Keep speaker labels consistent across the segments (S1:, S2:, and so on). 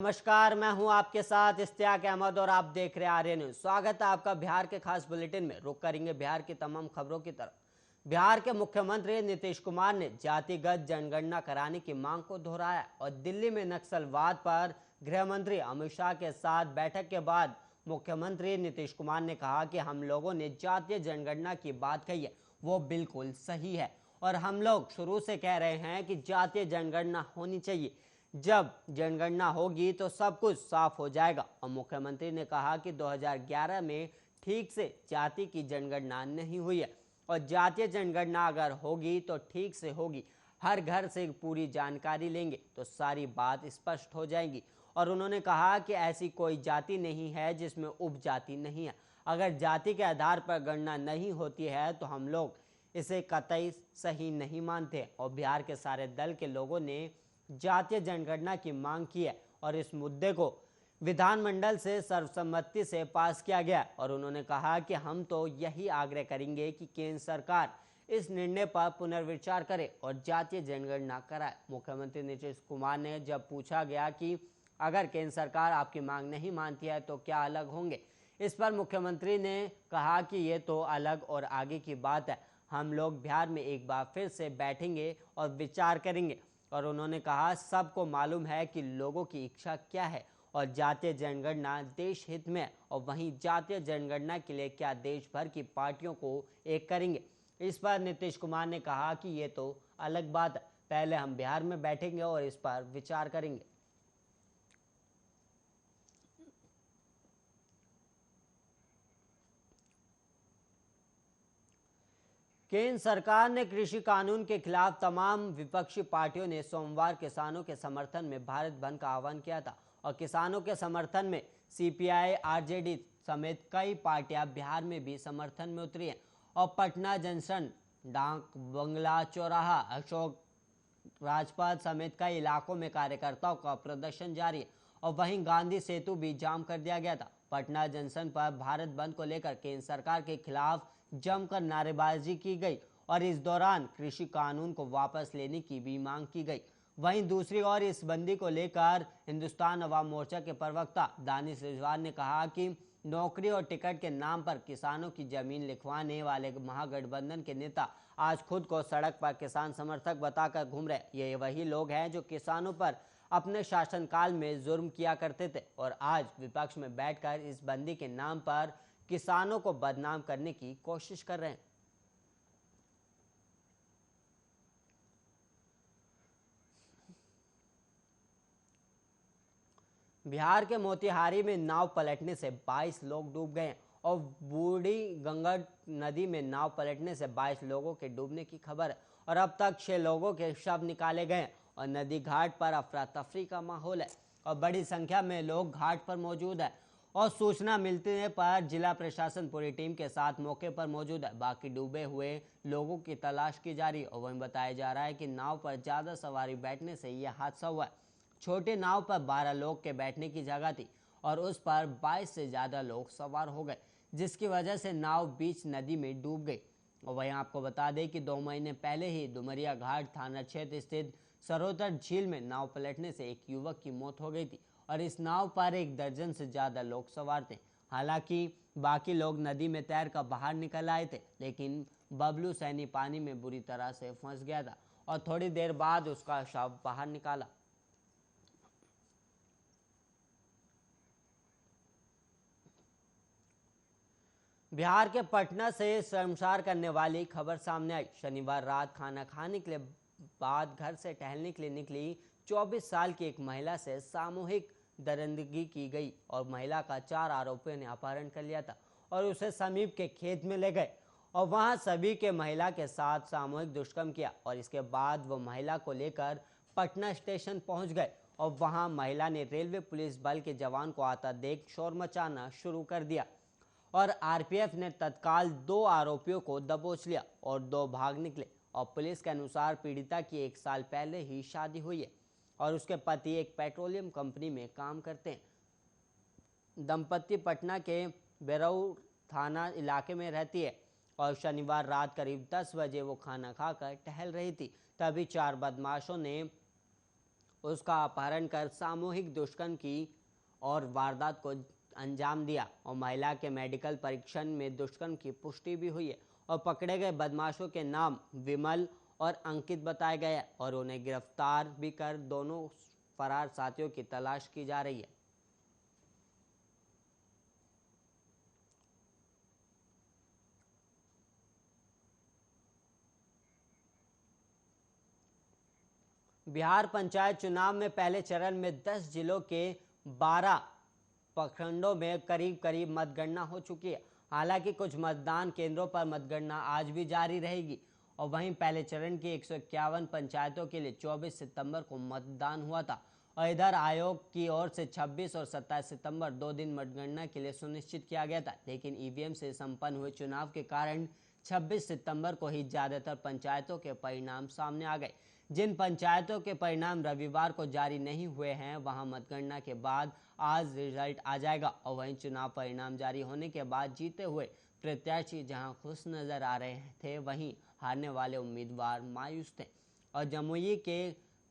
S1: नमस्कार, मैं हूं आपके साथ इश्तियाक अहमद और आप देख रहे हैं आर्य न्यूज। स्वागत है आपका बिहार के खास बुलेटिन में। रुक करेंगे बिहार की तमाम खबरों की तरफ। बिहार के मुख्यमंत्री नीतीश कुमार ने जातिगत जनगणना कराने की मांग को दोहराया और दिल्ली में नक्सलवाद पर गृह मंत्री अमित शाह के साथ बैठक के बाद मुख्यमंत्री नीतीश कुमार ने कहा कि हम लोगों ने जातीय जनगणना की बात कही है, वो बिल्कुल सही है और हम लोग शुरू से कह रहे हैं कि जातीय जनगणना होनी चाहिए। जब जनगणना होगी तो सब कुछ साफ हो जाएगा। और मुख्यमंत्री ने कहा कि 2011 में ठीक से जाति की जनगणना नहीं हुई है और जातीय जनगणना अगर होगी तो ठीक से होगी। हर घर से पूरी जानकारी लेंगे तो सारी बात स्पष्ट हो जाएगी। और उन्होंने कहा कि ऐसी कोई जाति नहीं है जिसमें उपजाति नहीं है। अगर जाति के आधार पर गणना नहीं होती है तो हम लोग इसे कतई सही नहीं मानते। और बिहार के सारे दल के लोगों ने जातीय जनगणना की मांग की है और इस मुद्दे को विधानमंडल से सर्वसम्मति से पास किया गया। और उन्होंने कहा कि हम तो यही आग्रह करेंगे कि केंद्र सरकार इस निर्णय पर पुनर्विचार करे और जातीय जनगणना कराए। मुख्यमंत्री नीतीश कुमार ने जब पूछा गया कि अगर केंद्र सरकार आपकी मांग नहीं मानती है तो क्या अलग होंगे, इस पर मुख्यमंत्री ने कहा कि ये तो अलग और आगे की बात है। हम लोग बिहार में एक बार फिर से बैठेंगे और विचार करेंगे। और उन्होंने कहा सबको मालूम है कि लोगों की इच्छा क्या है और जातीय जनगणना देश हित में है। और वहीं जातीय जनगणना के लिए क्या देश भर की पार्टियों को एक करेंगे। इस पर नीतीश कुमार ने कहा कि ये तो अलग बात है, पहले हम बिहार में बैठेंगे और इस पर विचार करेंगे। केंद्र सरकार ने कृषि कानून के खिलाफ तमाम विपक्षी पार्टियों ने सोमवार किसानों के समर्थन में भारत बंद का आह्वान किया था। और किसानों के समर्थन में सीपीआई, आरजेडी समेत कई पार्टियां बिहार में भी समर्थन में उतरी हैं। और पटना जंक्शन, डाक बंगला चौराहा, अशोक राजपथ समेत कई इलाकों में कार्यकर्ताओं का प्रदर्शन जारी है। और वहीं गांधी सेतु भी जाम कर दिया गया था। पटना जंक्शन पर भारत बंद को लेकर केंद्र सरकार के खिलाफ जमकर नारेबाजी की गई और इस दौरान कृषि कानून को वापस लेने की भी मांग की गई। वहीं दूसरी ओर इस बंदी को लेकर हिंदुस्तान अवाम मोर्चा के प्रवक्ता दानिश रिजवान ने कहा कि नौकरी और टिकट के नाम पर किसानों की जमीन लिखवाने वाले महागठबंधन के नेता आज खुद को सड़क पर किसान समर्थक बताकर घूम रहे। ये वही लोग हैं जो किसानों पर अपने शासनकाल में जुर्म किया करते थे और आज विपक्ष में बैठकर इस बंदी के नाम पर किसानों को बदनाम करने की कोशिश कर रहे हैं। बिहार के मोतिहारी में नाव पलटने से 22 लोग डूब गए और बूढ़ी गंगा नदी में नाव पलटने से 22 लोगों के डूबने की खबर है। और अब तक 6 लोगों के शव निकाले गए और नदी घाट पर अफरा तफरी का माहौल है और बड़ी संख्या में लोग घाट पर मौजूद है। और सूचना मिलने पर जिला प्रशासन पूरी टीम के साथ मौके पर मौजूद है। बाकी डूबे हुए लोगों की तलाश की जा रही है। और वहीं बताया जा रहा है कि नाव पर ज्यादा सवारी बैठने से यह हादसा हुआ है। छोटी नाव पर 12 लोग के बैठने की जगह थी और उस पर 22 से ज्यादा लोग सवार हो गए, जिसकी वजह से नाव बीच नदी में डूब गई। और वहीं आपको बता दें कि 2 महीने पहले ही डुमरिया घाट थाना क्षेत्र स्थित सरोतर झील में नाव पलटने से एक युवक की मौत हो गई थी और इस नाव पर 1 दर्जन से ज्यादा लोग सवार थे। हालांकि बाकी लोग नदी में तैर कर बाहर निकल आए थे, लेकिन बबलू सैनी पानी में बुरी तरह से फंस गया था और थोड़ी देर बाद उसका शव बाहर निकाला। बिहार के पटना से शर्मसार करने वाली खबर सामने आई। शनिवार रात खाना खाने के लिए बाद घर से टहलने के लिए निकली 24 साल की एक महिला से सामूहिक दरिंदगी की गई और महिला का 4 आरोपियों ने अपहरण कर लिया था और उसे समीप के खेत में ले गए और वहां सभी के महिला के साथ सामूहिक दुष्कर्म किया। और इसके बाद वो महिला को लेकर पटना स्टेशन पहुंच गए और वहां महिला ने रेलवे पुलिस बल के जवान को आता देख शोर मचाना शुरू कर दिया और आरपीएफ ने तत्काल 2 आरोपियों को दबोच लिया और 2 भाग निकले। और पुलिस के अनुसार पीड़िता की 1 साल पहले ही शादी हुई है और उसके पति एक पेट्रोलियम कंपनी में काम करते हैं। दंपति पटना के बेरौर थाना इलाके में रहती है और शनिवार रात करीब 10 बजे वो खाना खाकर टहल रही थी, तभी 4 बदमाशों ने उसका अपहरण कर सामूहिक दुष्कर्म की और वारदात को अंजाम दिया और महिला के मेडिकल परीक्षण में दुष्कर्म की पुष्टि भी हुई है और पकड़े गए बदमाशों के नाम विमल और अंकित बताया गया है और उन्हें गिरफ्तार भी कर दोनों फरार साथियों की तलाश की जा रही है। बिहार पंचायत चुनाव में पहले चरण में 10 जिलों के 12 प्रखंडों में करीब करीब मतगणना हो चुकी है। हालांकि कुछ मतदान केंद्रों पर मतगणना आज भी जारी रहेगी और वहीं पहले चरण की 151 पंचायतों के लिए 24 सितंबर को मतदान हुआ था और इधर आयोग की ओर से 26 और 27 सितंबर 2 दिन मतगणना के लिए सुनिश्चित किया गया था, लेकिन ईवीएम से संपन्न हुए चुनाव के कारण 26 सितंबर को ही ज्यादातर पंचायतों के परिणाम सामने आ गए। जिन पंचायतों के परिणाम रविवार को जारी नहीं हुए हैं वहां मतगणना के बाद आज रिजल्ट आ जाएगा और वहीं चुनाव परिणाम जारी होने के बाद जीते हुए प्रत्याशी जहां खुश नजर आ रहे थे वहीं हारने वाले उम्मीदवार मायूस थे। और जमुई के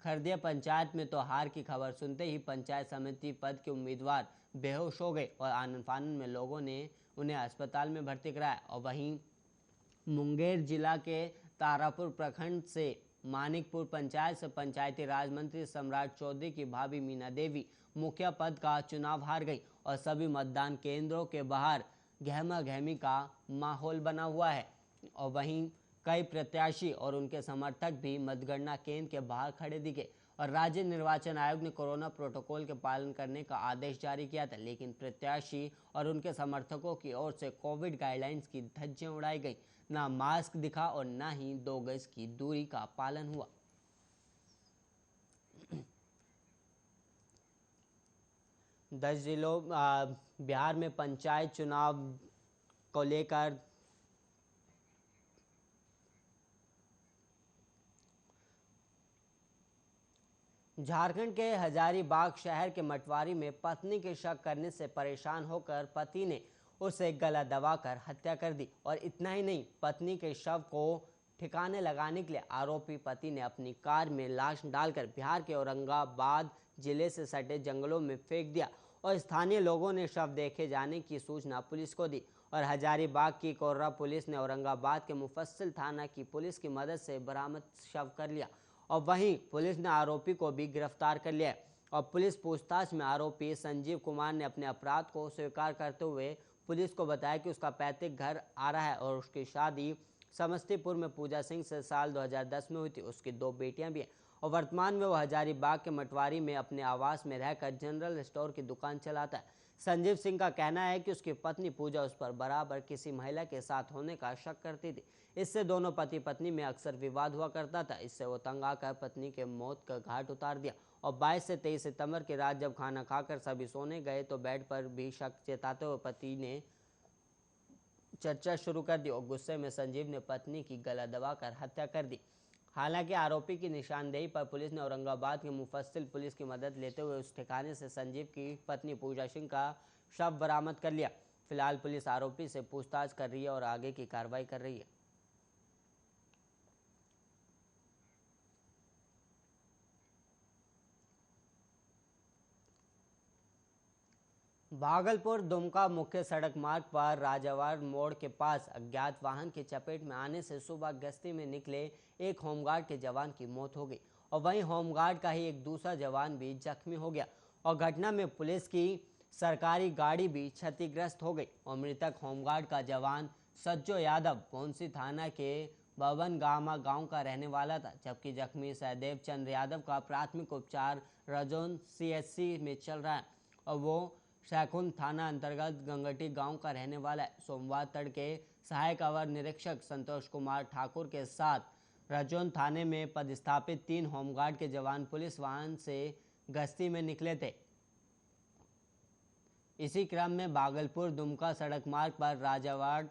S1: खरदिया पंचायत में तो हार की खबर सुनते ही पंचायत समिति पद के उम्मीदवार बेहोश हो गए और आनन फानन में लोगों ने उन्हें अस्पताल में भर्ती कराया। और वहीं मुंगेर जिला के तारापुर प्रखंड से मानिकपुर पंचायत से पंचायती राज मंत्री सम्राट चौधरी की भाभी मीना देवी मुखिया पद का चुनाव हार गई और सभी मतदान केंद्रों के बाहर गहमा गहमी का माहौल बना हुआ है। और वहीं कई प्रत्याशी और उनके समर्थक भी मतगणना केंद्र के बाहर खड़े दिखे और राज्य निर्वाचन आयोग ने कोरोना प्रोटोकॉल के पालन करने का आदेश जारी किया था, लेकिन प्रत्याशी और उनके समर्थकों की ओर से कोविड गाइडलाइंस की धज्जियां उड़ाई गई। ना मास्क दिखा और ना ही 2 गज की दूरी का पालन हुआ। 10 जिलों बिहार में पंचायत चुनाव को लेकर झारखंड के हजारीबाग शहर के मटवारी में पत्नी के शक करने से परेशान होकर पति ने उसे गला दबाकर हत्या कर दी और इतना ही नहीं, पत्नी के शव को ठिकाने लगाने के लिए आरोपी पति ने अपनी कार में लाश डालकर बिहार के औरंगाबाद जिले से सटे जंगलों में फेंक दिया और स्थानीय लोगों ने शव देखे जाने की सूचना पुलिस को दी और हजारीबाग की कोर्रा पुलिस ने औरंगाबाद के मुफस्सिल थाना की पुलिस की मदद से बरामद शव कर लिया और वहीं पुलिस ने आरोपी को भी गिरफ्तार कर लिया और पुलिस पूछताछ में आरोपी संजीव कुमार ने अपने अपराध को स्वीकार करते हुए पुलिस को बताया कि उसका पैतृक घर आ रहा है और उसकी शादी समस्तीपुर में पूजा सिंह से साल 2010 में हुई थी। उसकी 2 बेटियां भी हैं और वर्तमान में वह हजारीबाग के मटवारी में अपने आवास में रहकर जनरल स्टोर की दुकान चलाता है। संजीव सिंह का कहना है कि उसकी पत्नी पूजा उस पर बराबर किसी महिला के साथ होने का शक करती थी। इससे दोनों पति पत्नी में अक्सर विवाद हुआ करता था। इससे वो तंग आकर पत्नी के मौत का घाट उतार दिया और 22 से 23 सितंबर की रात जब खाना खाकर सभी सोने गए तो बेड पर भी शक जताते हुए पति ने चर्चा शुरू कर दी और गुस्से में संजीव ने पत्नी की गला दबाकर हत्या कर दी। हालांकि आरोपी की निशानदेही पर पुलिस ने औरंगाबाद के मुफस्सिल पुलिस की मदद लेते हुए उस ठिकाने से संजीव की पत्नी पूजा सिंह का शव बरामद कर लिया। फिलहाल पुलिस आरोपी से पूछताछ कर रही है और आगे की कार्रवाई कर रही है। भागलपुर दुमका मुख्य सड़क मार्ग पर राजावाड़ मोड़ के पास अज्ञात वाहन की चपेट में आने से सुबह गश्ती में निकले एक होमगार्ड के जवान की मौत हो गई और वहीं होमगार्ड का ही एक दूसरा जवान भी जख्मी हो गया और घटना में पुलिस की सरकारी गाड़ी भी क्षतिग्रस्त हो गई और मृतक होमगार्ड का जवान सज्जो यादव पौंसी थाना के बबन गामा गांव का रहने वाला था, जबकि जख्मी सहदेव चंद्र यादव का प्राथमिक उपचार रजौन सीएचसी में चल रहा है और वो शैखुन थाना अंतर्गत गंगटी गांव का रहने वाला है। सोमवार तड़के सहायक अवर निरीक्षक संतोष कुमार ठाकुर के साथ रजौन थाने में पदस्थापित 3 होमगार्ड के जवान पुलिस वाहन से गश्ती में निकले थे। इसी क्रम में भागलपुर दुमका सड़क मार्ग पर राजावाड़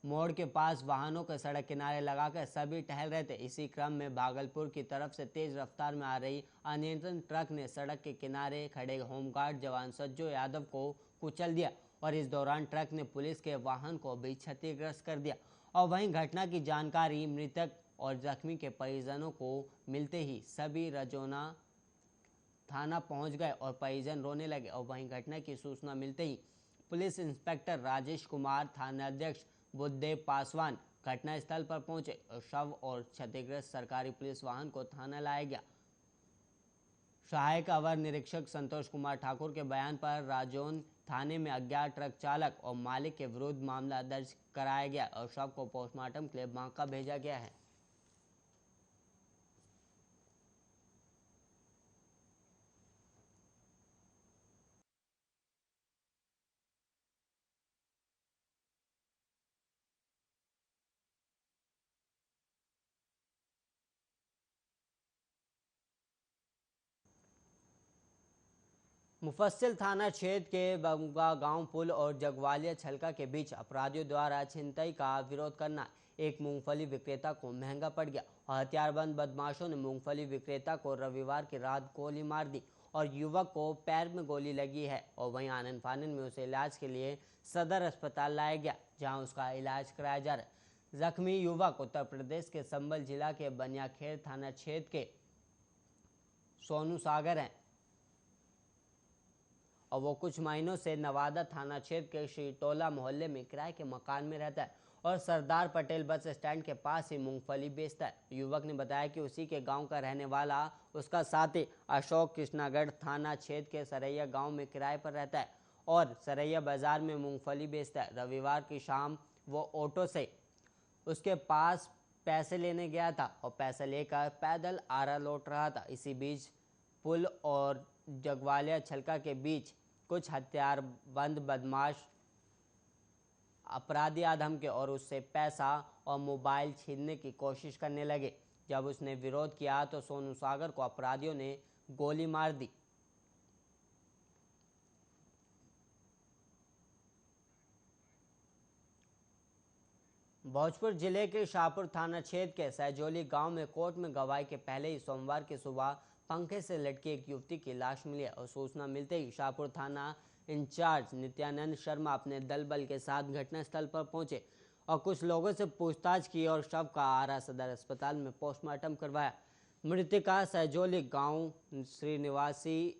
S1: मोड़ के पास वाहनों के सड़क किनारे लगाकर सभी टहल रहे थे। इसी क्रम में भागलपुर की तरफ से तेज रफ्तार में आ रही अनियंत्रित ट्रक ने सड़क के किनारे खड़े होमगार्ड जवान सज्जो यादव को कुचल दिया और इस दौरान ट्रक ने पुलिस के वाहन को भी क्षतिग्रस्त कर दिया और वहीं घटना की जानकारी मृतक और जख्मी के परिजनों को मिलते ही सभी रजौना थाना पहुंच गए और परिजन रोने लगे। और वहीं घटना की सूचना मिलते ही पुलिस इंस्पेक्टर राजेश कुमार, थानाध्यक्ष बुद्धदेव पासवान घटनास्थल पर पहुंचे और शव और क्षतिग्रस्त सरकारी पुलिस वाहन को थाना लाया गया। सहायक अवर निरीक्षक संतोष कुमार ठाकुर के बयान पर राजौन थाने में अज्ञात ट्रक चालक और मालिक के विरुद्ध मामला दर्ज कराया गया और शव को पोस्टमार्टम के लिए बांका भेजा गया है। मुफस्सिल थाना क्षेत्र के बंगा गांव पुल और जगवालिया छलका के बीच अपराधियों द्वारा छिनतई का विरोध करना एक मूंगफली विक्रेता को महंगा पड़ गया और हथियारबंद बदमाशों ने मूंगफली विक्रेता को रविवार की रात गोली मार दी और युवक को पैर में गोली लगी है। और वहीं आनन फानन में उसे इलाज के लिए सदर अस्पताल लाया गया, जहां उसका इलाज कराया जा रहा है। जख्मी युवक उत्तर प्रदेश के संभल जिला के बनियाखेर थाना क्षेत्र के सोनू सागर हैं और वो कुछ महीनों से नवादा थाना क्षेत्र के श्रीटोला मोहल्ले में किराए के मकान में रहता है और सरदार पटेल बस स्टैंड के पास ही मूंगफली बेचता है। युवक ने बताया कि उसी के गांव का रहने वाला उसका साथी अशोक कृष्णागढ़ थाना क्षेत्र के सरैया गांव में किराए पर रहता है और सरैया बाजार में मूंगफली बेचता है। रविवार की शाम वो ऑटो से उसके पास पैसे लेने गया था और पैसे लेकर पैदल आरा लौट रहा था। इसी बीच पुल और जगवालिया छलका के बीच कुछ हथियारबंद बदमाश अपराधी आधमके और उससे पैसा और मोबाइल छीनने की कोशिश करने लगे। जब उसने विरोध किया तो सोनू सागर को अपराधियों ने गोली मार दी। भोजपुर जिले के शाहपुर थाना क्षेत्र के सहजोली गांव में कोर्ट में गवाही के पहले ही सोमवार की सुबह पंखे से लटकी एक युवती की लाश मिली और सूचना मिलते ही शाहपुर थाना इंचार्ज नित्यानंद शर्मा अपने दल बल के साथ घटनास्थल पर पहुंचे और कुछ लोगों से पूछताछ की और शव का आरा सदर अस्पताल में पोस्टमार्टम करवाया। मृतका सहजोली गांव श्रीनिवासी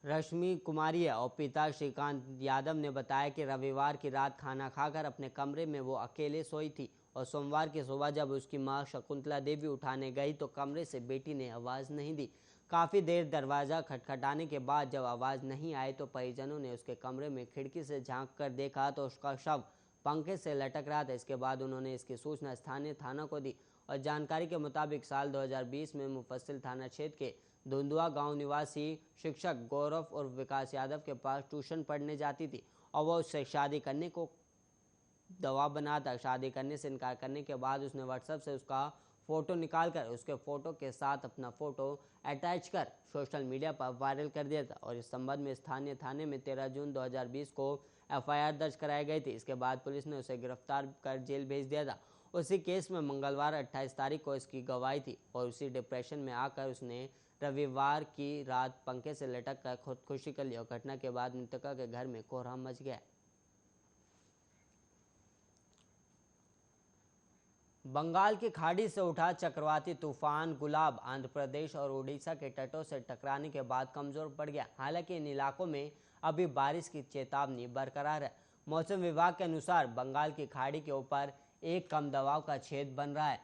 S1: रश्मि कुमारी है और पिता श्रीकांत यादव ने बताया कि रविवार की रात खाना खाकर अपने कमरे में वो अकेले सोई थी और सोमवार की सुबह जब उसकी मां शकुंतला देवी उठाने गई तो कमरे से बेटी ने आवाज़ नहीं दी। काफ़ी देर दरवाज़ा खटखटाने के बाद जब आवाज़ नहीं आई तो परिजनों ने उसके कमरे में खिड़की से झांक कर देखा तो उसका शव पंखे से लटक रहा था। इसके बाद उन्होंने इसकी सूचना स्थानीय थाना को दी और जानकारी के मुताबिक साल 2020 में मुफस्सिल थाना क्षेत्र के धुंधुआ गांव निवासी शिक्षक गौरव और विकास यादव के पास ट्यूशन पढ़ने जाती थी और वह उससे शादी करने को दबाव बनाता। शादी करने से इनकार करने के बाद उसने व्हाट्सएप से उसका फ़ोटो निकालकर उसके फ़ोटो के साथ अपना फ़ोटो अटैच कर सोशल मीडिया पर वायरल कर दिया था और इस संबंध में स्थानीय थाने में 13 जून 2020 को एफआईआर दर्ज कराई गई थी। इसके बाद पुलिस ने उसे गिरफ्तार कर जेल भेज दिया था। उसी केस में मंगलवार 28 तारीख को इसकी गवाही थी और उसी डिप्रेशन में आकर उसने रविवार की रात पंखे से लटक कर खुदकुशी कर ली और घटना के बाद मृतका के घर में कोहराम मच गया। बंगाल की खाड़ी से उठा चक्रवाती तूफान गुलाब आंध्र प्रदेश और उड़ीसा के तटों से टकराने के बाद कमजोर पड़ गया। हालांकि इन इलाकों में अभी बारिश की चेतावनी बरकरार है। मौसम विभाग के अनुसार बंगाल की खाड़ी के ऊपर एक कम दबाव का छेद बन रहा है,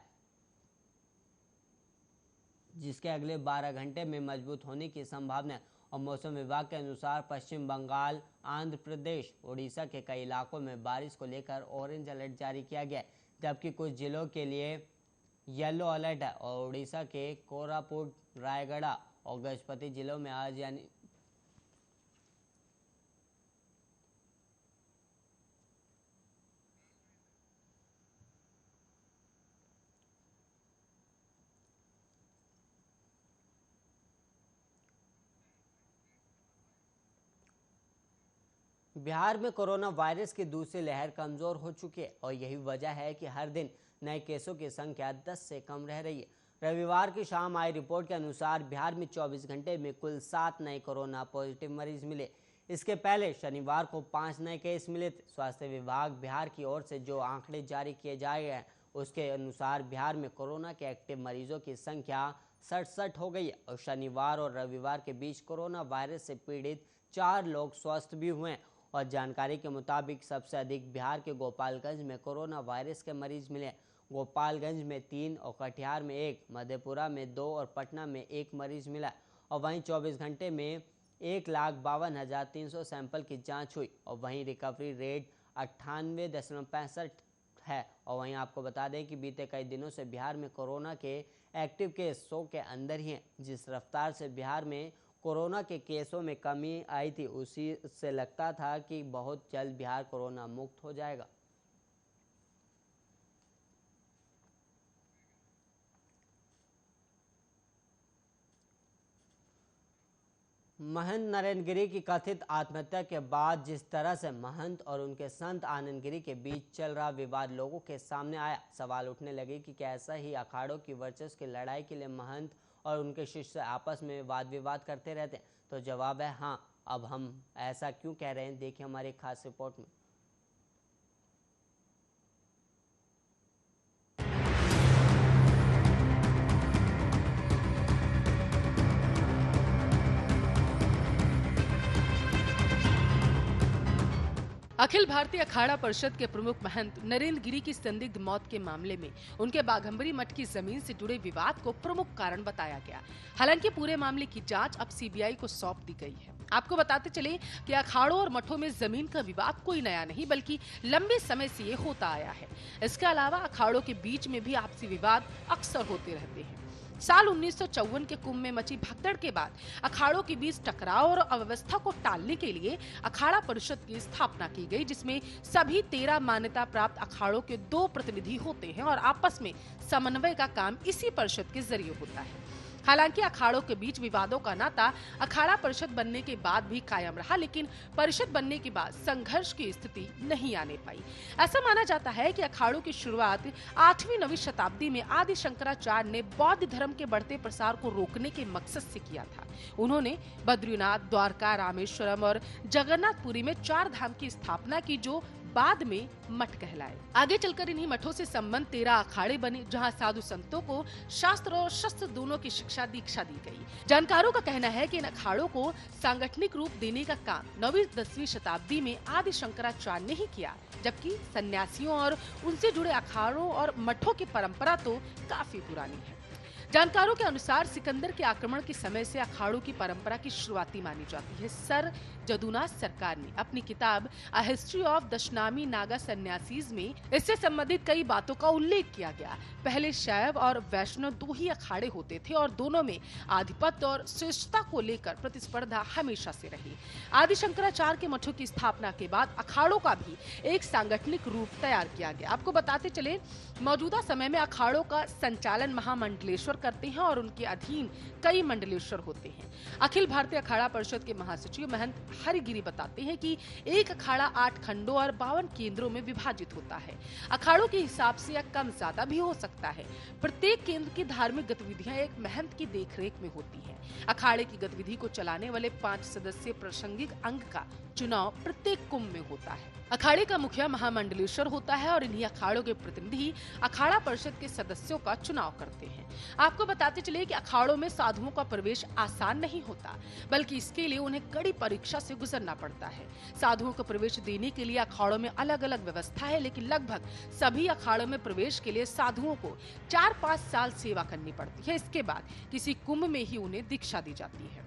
S1: जिसके अगले 12 घंटे में मजबूत होने की संभावना है। और मौसम विभाग के अनुसार पश्चिम बंगाल, आंध्र प्रदेश, उड़ीसा के कई इलाकों में बारिश को लेकर ऑरेंज अलर्ट जारी किया गया है, जबकि कुछ जिलों के लिए येलो अलर्ट है। और उड़ीसा के कोरापुट, रायगढ़ और गजपति जिलों में आज यानी बिहार में कोरोना वायरस की दूसरी लहर कमजोर हो चुकी है और यही वजह है कि हर दिन नए केसों की संख्या 10 से कम रह रही है। रविवार की शाम आई रिपोर्ट के अनुसार बिहार में 24 घंटे में कुल 7 नए कोरोना पॉजिटिव मरीज मिले। इसके पहले शनिवार को 5 नए केस मिले थे। स्वास्थ्य विभाग बिहार की ओर से जो आंकड़े जारी किए जा रहे हैं उसके अनुसार बिहार में कोरोना के एक्टिव मरीजों की संख्या 67 हो गई है और शनिवार और रविवार के बीच कोरोना वायरस से पीड़ित 4 लोग स्वस्थ भी हुए हैं। और जानकारी के मुताबिक सबसे अधिक बिहार के गोपालगंज में कोरोना वायरस के मरीज मिले हैं। गोपालगंज में 3 और कटिहार में 1, मधेपुरा में 2 और पटना में 1 मरीज मिला है। और वहीं 24 घंटे में 1,52,300 सैंपल की जांच हुई और वहीं रिकवरी रेट 98.65 है। और वहीं आपको बता दें कि बीते कई दिनों से बिहार में कोरोना के एक्टिव केस 100 के अंदर ही हैं। जिस रफ्तार से बिहार में कोरोना के केसों में कमी आई थी, उसी से लगता था कि बहुत जल्द बिहार कोरोना मुक्त हो जाएगा। महंत नरेंद्र गिरी की कथित आत्महत्या के बाद जिस तरह से महंत और उनके संत आनंद गिरी के बीच चल रहा विवाद लोगों के सामने आया, सवाल उठने लगे कि क्या ऐसा ही अखाड़ों की वर्चस्व की लड़ाई के लिए महंत और उनके शिष्य आपस में वाद विवाद करते रहते हैं। तो जवाब है हाँ। अब हम ऐसा क्यों कह रहे हैं, देखिए हमारी खास रिपोर्ट में।
S2: अखिल भारतीय अखाड़ा परिषद के प्रमुख महंत नरेंद्र गिरी की संदिग्ध मौत के मामले में उनके बाघंबरी मठ की जमीन से जुड़े विवाद को प्रमुख कारण बताया गया। हालांकि पूरे मामले की जांच अब सीबीआई को सौंप दी गई है। आपको बताते चले कि अखाड़ों और मठों में जमीन का विवाद कोई नया नहीं, बल्कि लंबे समय से ये होता आया है। इसके अलावा अखाड़ों के बीच में भी आपसी विवाद अक्सर होते रहते हैं। साल 1954 के कुंभ में मची भगदड़ के बाद अखाड़ों के बीच टकराव और अव्यवस्था को टालने के लिए अखाड़ा परिषद की स्थापना की गई, जिसमें सभी 13 मान्यता प्राप्त अखाड़ों के 2 प्रतिनिधि होते हैं और आपस में समन्वय का काम इसी परिषद के जरिए होता है। हालांकि अखाड़ों के बीच विवादों का नाता अखाड़ा परिषद बनने के बाद भी कायम रहा, लेकिन परिषद बनने के बाद संघर्ष की स्थिति नहीं आने पाई। ऐसा माना जाता है कि अखाड़ों की शुरुआत 8वीं-9वीं शताब्दी में आदि शंकराचार्य ने बौद्ध धर्म के बढ़ते प्रसार को रोकने के मकसद से किया था। उन्होंने बद्रीनाथ, द्वारका, रामेश्वरम और जगन्नाथपुरी में 4 धाम की स्थापना की, जो बाद में मठ कहलाए। आगे चलकर इन्हीं मठों से संबंध 13 अखाड़े बने, जहां साधु संतों को शास्त्र और शस्त्र दोनों की दीक्षा दी गई। जानकारों का कहना है कि इन अखाड़ों को सांगठनिक रूप देने का काम 9वीं-10वीं शताब्दी में आदि शंकराचार्य ने ही किया, जबकि सन्यासियों और उनसे जुड़े अखाड़ों और मठों की परंपरा तो काफी पुरानी है। जानकारों के अनुसार सिकंदर के आक्रमण के समय से अखाड़ों की परंपरा की शुरुआती मानी जाती है। सर जदुनाथ सरकार ने अपनी किताब a history of Dashnami Naga sannyasis में इससे संबंधित कई बातों का उल्लेख किया गया। पहले शैव और वैष्णव 2 ही अखाड़े होते थे और दोनों में आधिपत्य और श्रेष्ठता को लेकर प्रतिस्पर्धा हमेशा से रही। आदि शंकराचार्य के मठों की स्थापना के बाद अखाड़ों का भी एक सांगठनिक रूप तैयार किया गया। आपको बताते चले, मौजूदा समय में अखाड़ों का संचालन महामंडलेश्वर करते हैं और उनके अधीन कई मंडलेश्वर होते हैं। अखिल भारतीय अखाड़ा परिषद के महासचिव महंत हरिगिरी बताते हैं कि एक अखाड़ा 8 खंडों और 52 केंद्रों में विभाजित होता है। अखाड़ों के हिसाब से यह कम ज्यादा भी हो सकता है। प्रत्येक केंद्र की धार्मिक गतिविधियां एक महंत की देखरेख में होती हैं। अखाड़े की गतिविधि को चलाने वाले 5 सदस्यीय प्रासंगिक अंग का चुनाव प्रत्येक कुंभ में होता है। अखाड़े का मुखिया महामंडलेश्वर होता है और इन्हीं अखाड़ों के प्रतिनिधि अखाड़ा परिषद के सदस्यों का चुनाव करते हैं। आपको बताते चले कि अखाड़ों में साधुओं का प्रवेश आसान नहीं होता, बल्कि इसके लिए उन्हें कड़ी परीक्षा से गुजरना पड़ता है। साधुओं को प्रवेश देने के लिए अखाड़ों में अलग अलग व्यवस्था है, लेकिन लगभग सभी अखाड़ों में प्रवेश के लिए साधुओं को 4-5 साल सेवा करनी पड़ती है। इसके बाद किसी कुंभ में ही उन्हें दीक्षा दी जाती है।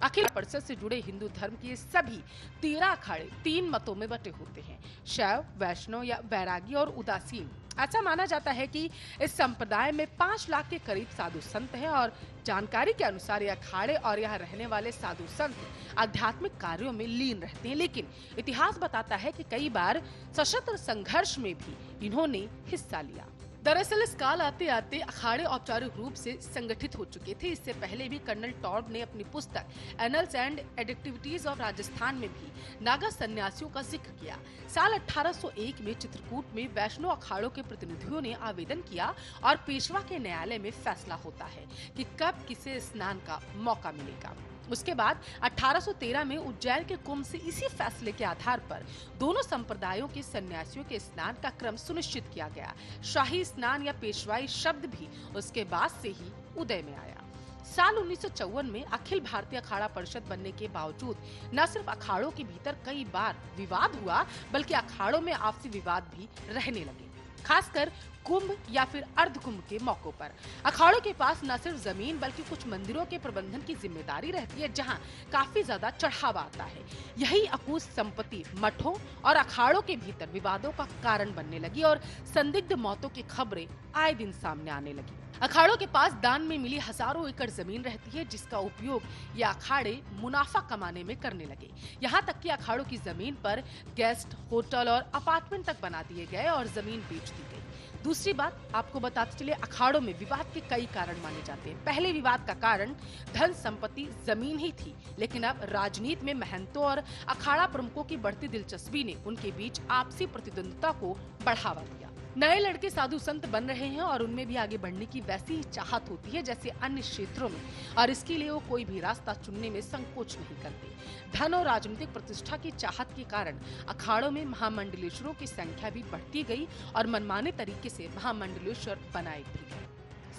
S2: अखिल परिषद से जुड़े हिंदू धर्म के सभी 13 अखाड़े 3 मतों में बटे होते हैं: शैव, वैष्णव या वैरागी और उदासीन। ऐसा माना जाता है कि इस संप्रदाय में 5 लाख के करीब साधु संत हैं और जानकारी के अनुसार ये अखाड़े और यहाँ रहने वाले साधु संत आध्यात्मिक कार्यों में लीन रहते हैं। लेकिन इतिहास बताता है कि कई बार सशस्त्र संघर्ष में भी इन्होंने हिस्सा लिया। दरअसल इस काल आते आते अखाड़े औपचारिक रूप से संगठित हो चुके थे। इससे पहले भी कर्नल टॉर्ब ने अपनी पुस्तक annuls and activities of Rajasthan में भी नागा सन्यासियों का जिक्र किया। साल 1801 में चित्रकूट में वैष्णव अखाड़ों के प्रतिनिधियों ने आवेदन किया और पेशवा के न्यायालय में फैसला होता है कि कब किसे स्नान का मौका मिलेगा। उसके बाद 1813 में उज्जैन के कुंभ से इसी फैसले के आधार पर दोनों संप्रदायों के सन्यासियों के स्नान का क्रम सुनिश्चित किया गया। शाही स्नान या पेशवाई शब्द भी उसके बाद से ही उदय में आया। साल 1954 में अखिल भारतीय अखाड़ा परिषद बनने के बावजूद न सिर्फ अखाड़ों के भीतर कई बार विवाद हुआ, बल्कि अखाड़ों में आपसी विवाद भी रहने लगे, खासकर कुंभ या फिर अर्ध कुंभ के मौकों पर। अखाड़ों के पास न सिर्फ जमीन बल्कि कुछ मंदिरों के प्रबंधन की जिम्मेदारी रहती है, जहां काफी ज्यादा चढ़ावा आता है। यही अकूत संपत्ति मठों और अखाड़ों के भीतर विवादों का कारण बनने लगी और संदिग्ध मौतों की खबरें आए दिन सामने आने लगी। अखाड़ों के पास दान में मिली हजारों एकड़ जमीन रहती है, जिसका उपयोग ये अखाड़े मुनाफा कमाने में करने लगे। यहाँ तक कि अखाड़ों की जमीन पर गेस्ट, होटल और अपार्टमेंट तक बना दिए गए और जमीन बेच दी गई। दूसरी बात आपको बताते चले, अखाड़ों में विवाद के कई कारण माने जाते हैं। पहले विवाद का कारण धन संपत्ति जमीन ही थी, लेकिन अब राजनीति में महंतों और अखाड़ा प्रमुखों की बढ़ती दिलचस्पी ने उनके बीच आपसी प्रतिद्वंद्विता को बढ़ावा दिया। नए लड़के साधु संत बन रहे हैं और उनमें भी आगे बढ़ने की वैसी ही चाहत होती है जैसे अन्य क्षेत्रों में, और इसके लिए वो कोई भी रास्ता चुनने में संकोच नहीं करते। धन और राजनीतिक प्रतिष्ठा की चाहत के कारण अखाड़ों में महामंडलेश्वरों की संख्या भी बढ़ती गई और मनमाने तरीके से महामंडलेश्वर बनाए भी गए।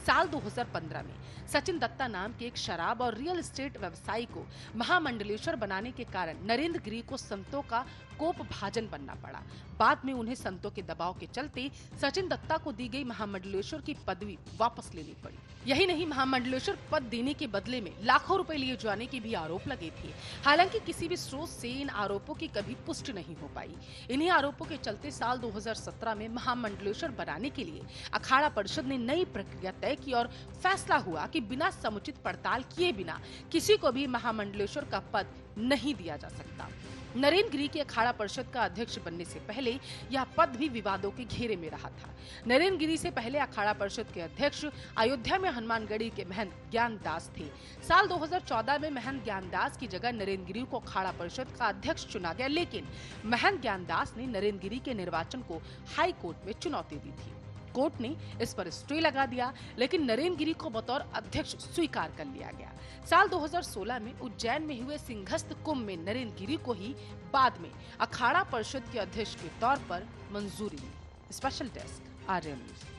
S2: साल 2015 में सचिन दत्ता नाम के एक शराब और रियल एस्टेट व्यवसायी को महामंडलेश्वर बनाने के कारण नरेंद्र गिरी को संतों का कोप भाजन बनना पड़ा। बाद में उन्हें संतों के दबाव के चलते सचिन दत्ता को दी गई महामंडलेश्वर की पदवी वापस लेनी पड़ी। यही नहीं, महामंडलेश्वर पद देने के बदले में लाखों रुपए लिए जाने के भी आरोप लगे थे। हालांकि किसी भी स्रोत से इन आरोपों की कभी पुष्टि नहीं हो पाई। इन्हीं आरोपों के चलते साल 2017 में महामंडलेश्वर बनाने के लिए अखाड़ा परिषद ने नई प्रक्रिया तय की और फैसला हुआ कि बिना समुचित पड़ताल किए बिना किसी को भी महामंडलेश्वर का पद नहीं दिया जा सकता। नरेंद्र गिरी के अखाड़ा परिषद का अध्यक्ष बनने से पहले यह पद भी विवादों के घेरे में रहा था। नरेंद्र गिरी से पहले अखाड़ा परिषद के अध्यक्ष अयोध्या में हनुमानगढ़ी के महंत ज्ञानदास थे। साल 2014 में महंत ज्ञानदास की जगह नरेंद्र गिरी को अखाड़ा परिषद का अध्यक्ष चुना गया, लेकिन महंत ज्ञानदास ने नरेंद्र गिरी के निर्वाचन को हाई कोर्ट में चुनौती दी थी। कोर्ट ने इस पर स्टे लगा दिया, लेकिन नरेंद्र गिरी को बतौर अध्यक्ष स्वीकार कर लिया गया। साल 2016 में उज्जैन में हुए सिंहस्थ कुंभ में नरेंद्र गिरी को ही बाद में अखाड़ा परिषद के अध्यक्ष के तौर पर मंजूरी मिली। Special desk, Aryan news.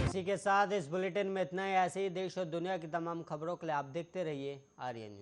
S1: इसी के साथ इस बुलेटिन में इतना ही। ऐसे ही देश और दुनिया की तमाम खबरों के लिए आप देखते रहिए आर्यन न्यूज।